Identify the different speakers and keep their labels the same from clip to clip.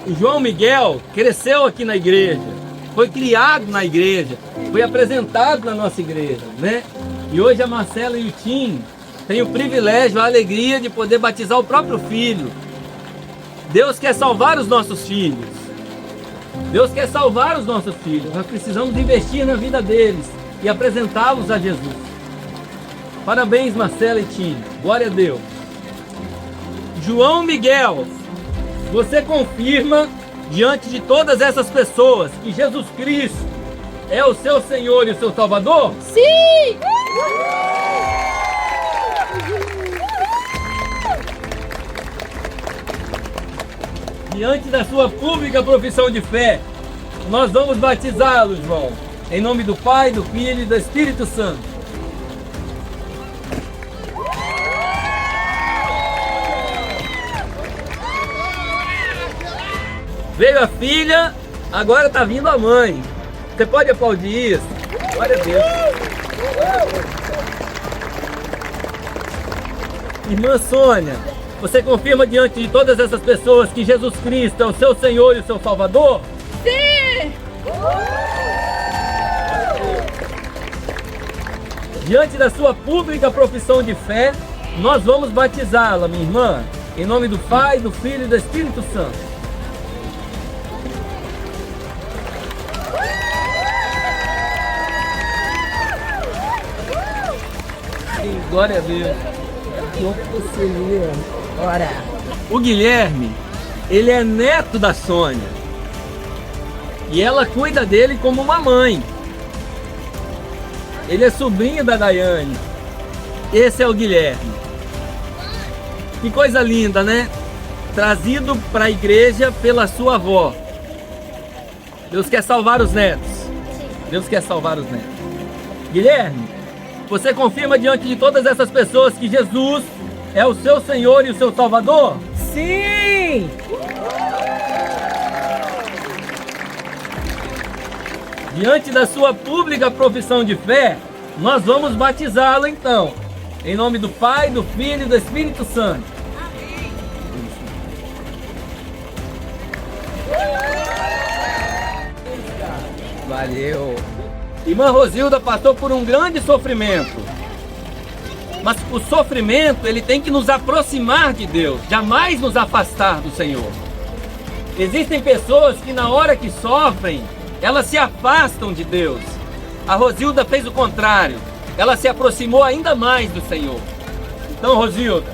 Speaker 1: O João Miguel cresceu aqui na igreja, foi criado na igreja, foi apresentado na nossa igreja, né? E hoje a Marcela e o Tim têm o privilégio, a alegria de poder batizar o próprio filho. Deus quer salvar os nossos filhos. Deus quer salvar os nossos filhos. Nós precisamos investir na vida deles e apresentá-los a Jesus. Parabéns, Marcela e Tim. Glória a Deus. João Miguel, você confirma diante de todas essas pessoas que Jesus Cristo é o seu Senhor e o seu Salvador?
Speaker 2: Sim!
Speaker 1: Diante da sua pública profissão de fé, nós vamos batizá-lo, João, em nome do Pai, do Filho e do Espírito Santo. Veio a filha, agora está vindo a mãe. Você pode aplaudir isso? Glória a Deus. Irmã Sônia, você confirma diante de todas essas pessoas que Jesus Cristo é o seu Senhor e o seu Salvador?
Speaker 2: Sim!
Speaker 1: Diante da sua pública profissão de fé, nós vamos batizá-la, minha irmã, em nome do Pai, do Filho e do Espírito Santo. Sim, glória a Deus.
Speaker 2: Ora.
Speaker 1: O Guilherme, ele é neto da Sônia. E ela cuida dele como uma mãe. Ele é sobrinho da Daiane. Esse é o Guilherme. Que coisa linda, né? Trazido para a igreja pela sua avó. Deus quer salvar os netos. Deus quer salvar os netos. Guilherme, você confirma diante de todas essas pessoas que Jesus é o seu Senhor e o seu Salvador?
Speaker 2: Sim!
Speaker 1: Diante da sua pública profissão de fé, nós vamos batizá-lo então, em nome do Pai, do Filho e do Espírito Santo. Amém.
Speaker 2: Valeu!
Speaker 1: Irmã Rosilda passou por um grande sofrimento. Mas o sofrimento, ele tem que nos aproximar de Deus, jamais nos afastar do Senhor. Existem pessoas que na hora que sofrem, elas se afastam de Deus. A Rosilda fez o contrário. Ela se aproximou ainda mais do Senhor. Então, Rosilda,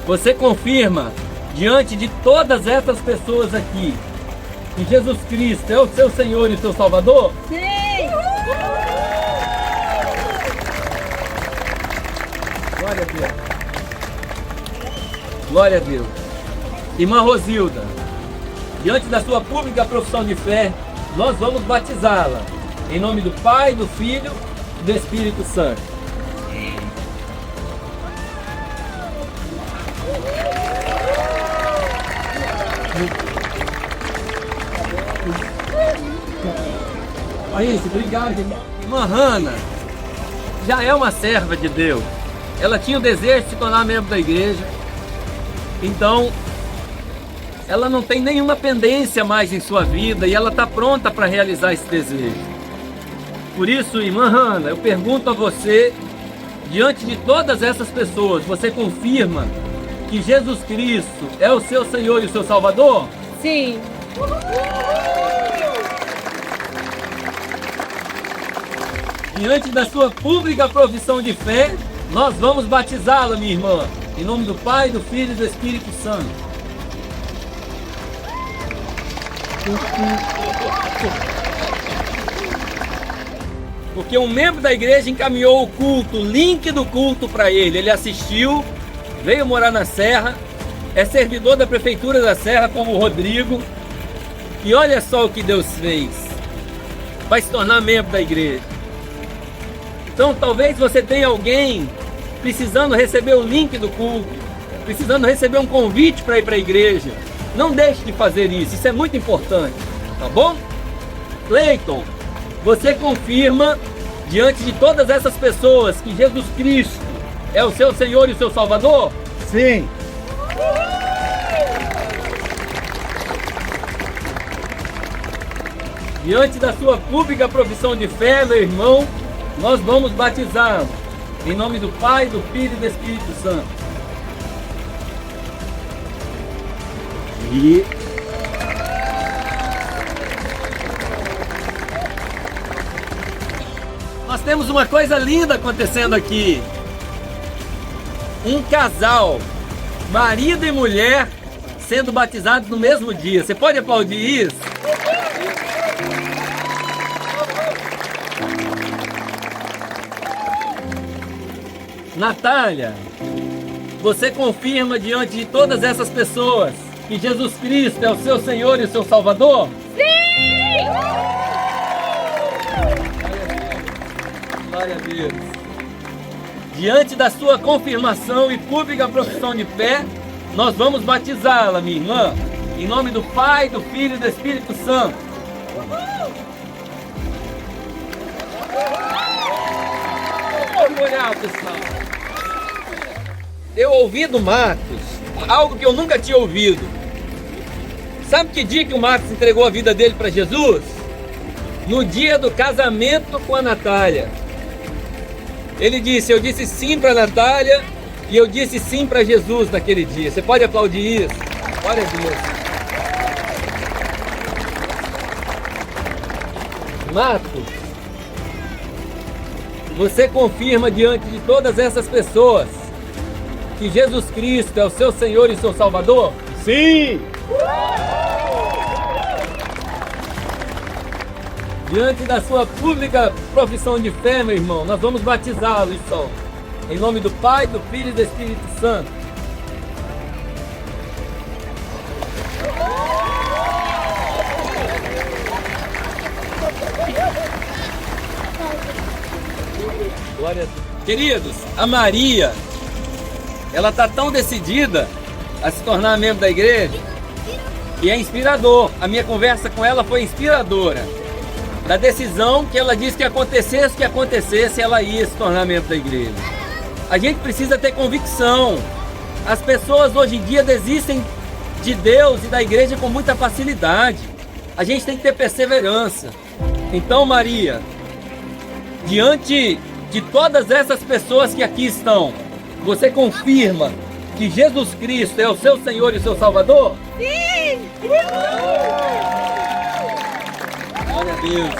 Speaker 1: você confirma diante de todas essas pessoas aqui que Jesus Cristo é o seu Senhor e o seu Salvador?
Speaker 2: Sim!
Speaker 1: Glória a Deus. Glória a Deus. Irmã Rosilda, diante da sua pública profissão de fé, nós vamos batizá-la. Em nome do Pai, do Filho e do Espírito Santo. Aí, obrigado. Irmã Hannah já é uma serva de Deus. Ela tinha o desejo de se tornar membro da igreja. Então, ela não tem nenhuma pendência mais em sua vida e ela está pronta para realizar esse desejo. Por isso, irmã Hannah, eu pergunto a você, diante de todas essas pessoas, você confirma que Jesus Cristo é o seu Senhor e o seu Salvador?
Speaker 2: Sim!
Speaker 1: Diante da sua pública profissão de fé, nós vamos batizá-la, minha irmã, em nome do Pai, do Filho e do Espírito Santo. Porque um membro da igreja encaminhou o culto, o link do culto para ele. Ele assistiu, veio morar na Serra, é servidor da Prefeitura da Serra, como o Rodrigo. E olha só o que Deus fez. Vai se tornar membro da igreja. Então talvez você tenha alguém precisando receber o link do culto, precisando receber um convite para ir para a igreja. Não deixe de fazer isso é muito importante, tá bom? Cleiton, você confirma diante de todas essas pessoas que Jesus Cristo é o seu Senhor e o seu Salvador?
Speaker 3: Sim.
Speaker 1: Diante da sua pública profissão de fé, meu irmão, nós vamos batizá-lo. Em nome do Pai, do Filho e do Espírito Santo. E... nós temos uma coisa linda acontecendo aqui. Um casal, marido e mulher, sendo batizados no mesmo dia. Você pode aplaudir isso? Natália, você confirma diante de todas essas pessoas que Jesus Cristo é o seu Senhor e o seu Salvador?
Speaker 2: Sim!
Speaker 1: Glória a Deus. Diante da sua confirmação e pública profissão de fé, nós vamos batizá-la, minha irmã, em nome do Pai, do Filho e do Espírito Santo. Vamos olhar, pessoal. Eu ouvi do Marcos algo que eu nunca tinha ouvido. Sabe que dia que o Marcos entregou a vida dele para Jesus? No dia do casamento com a Natália. Ele disse, eu disse sim para a Natália e eu disse sim para Jesus naquele dia. Você pode aplaudir isso? Glória a Deus. Marcos, você confirma diante de todas essas pessoas que Jesus Cristo é o seu Senhor e seu Salvador?
Speaker 3: Sim!
Speaker 1: Diante da sua pública profissão de fé, meu irmão, nós vamos batizá-lo, então. Em nome do Pai, do Filho e do Espírito Santo. Glória a Deus. Queridos, a Maria, ela está tão decidida a se tornar membro da igreja e é inspirador. A minha conversa com ela foi inspiradora. Da decisão que ela disse que acontecesse o que acontecesse, ela ia se tornar membro da igreja. A gente precisa ter convicção. As pessoas hoje em dia desistem de Deus e da igreja com muita facilidade. A gente tem que ter perseverança. Então, Maria, diante de todas essas pessoas que aqui estão, você confirma que Jesus Cristo é o seu Senhor e o seu Salvador?
Speaker 2: Sim!
Speaker 1: Glória a Deus.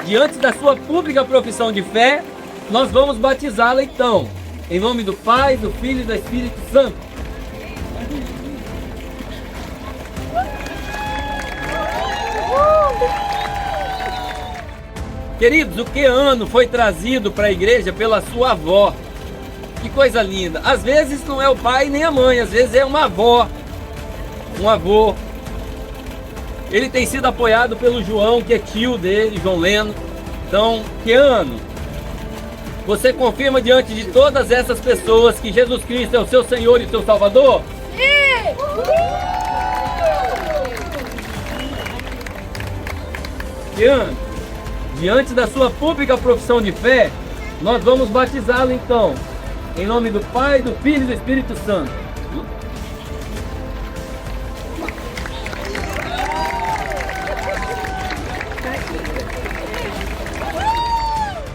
Speaker 1: Diante da sua pública profissão de fé, nós vamos batizá-la então. Em nome do Pai, do Filho e do Espírito Santo. Queridos, o Keano foi trazido para a igreja pela sua avó. Que coisa linda. Às vezes não é o pai nem a mãe, às vezes é uma avó, um avô. Ele tem sido apoiado pelo João, que é tio dele, João Leno. Então, Keano, você confirma diante de todas essas pessoas que Jesus Cristo é o seu Senhor e seu Salvador?
Speaker 2: Sim!
Speaker 1: Keano, diante da sua pública profissão de fé, nós vamos batizá-lo então. Em nome do Pai, do Filho e do Espírito Santo.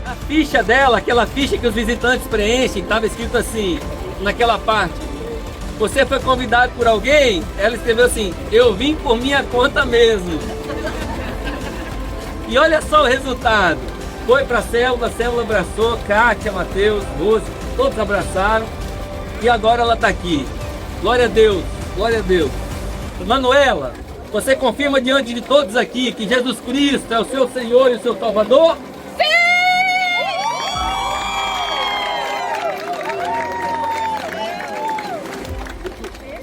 Speaker 1: A ficha dela, aquela ficha que os visitantes preenchem, estava escrito assim, naquela parte. Você foi convidado por alguém? Ela escreveu assim, eu vim por minha conta mesmo. E olha só o resultado. Foi para a célula abraçou, Kátia, Mateus, Rose, todos abraçaram. E agora ela está aqui. Glória a Deus, glória a Deus. Manuela, você confirma diante de todos aqui que Jesus Cristo é o seu Senhor e o seu Salvador?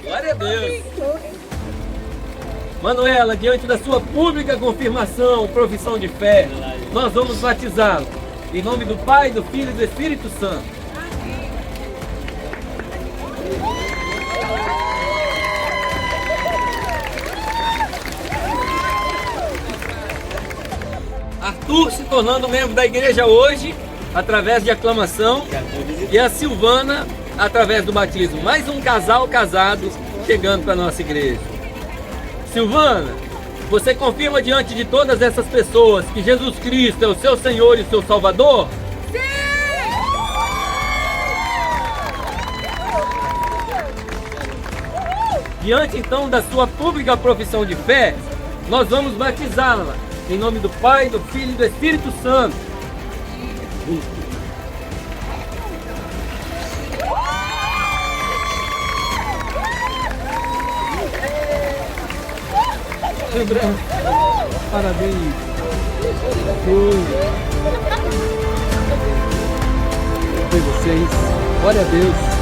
Speaker 1: Glória a Deus. Manuela, diante da sua pública confirmação, profissão de fé, nós vamos batizá-lo. Em nome do Pai, do Filho e do Espírito Santo. Arthur se tornando membro da igreja hoje, através de aclamação, e a Silvana, através do batismo. Mais um casal casado chegando para a nossa igreja. Silvana, Você confirma diante de todas essas pessoas que Jesus Cristo é o seu Senhor e o seu Salvador? Diante então da sua pública profissão de fé, nós vamos batizá-la em nome do Pai, do Filho e do Espírito Santo. Parabéns. Foi vocês. Glória a Deus.